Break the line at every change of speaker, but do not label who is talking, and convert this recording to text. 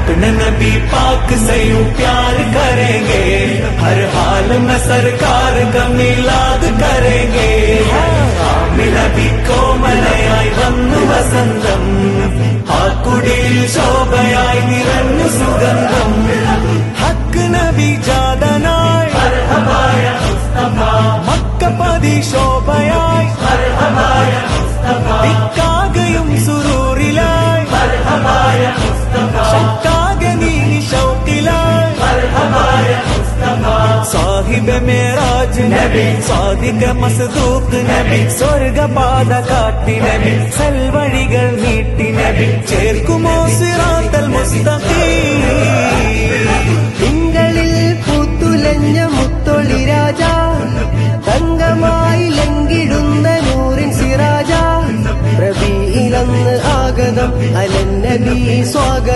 अपने नबी पाक से यूं प्यार करेंगे, हर हाल में सरकार का मिलाद करेंगे. നബി കോമലയായി വന്നു വസന്തം, ആ കുടിയിൽ ശോഭയായി നിറഞ്ഞു സുഗന്ധം. ഹക്ക് നബി ജാതനായി മക്കപതി ശോഭയായി, ദിക്കാകയും സുരൂറിലായി, ശക്കാകെ നീങ്ങി ഷൗക്കിലായി. സാഹിബ് മേറാജ് നബി, സാദിഖ മസ്ദൂഖ് നബി, സ്വർഗപാത കാട്ടി നബി, സൽവഴികൾ നീട്ടി നബി, ചേർക്കുമോ സിറാത്തൽ മുസ്തഖീം.
തിങ്കളിൽ പൂത്തുലഞ്ഞ മുത്തൊളി രാജ, തങ്കമായി ലങ്കിടുന്ന നൂറിൻ സിറാജ, റബീഇലന്ന് ആഗതം അലൻ നബി സ്വാഗതം.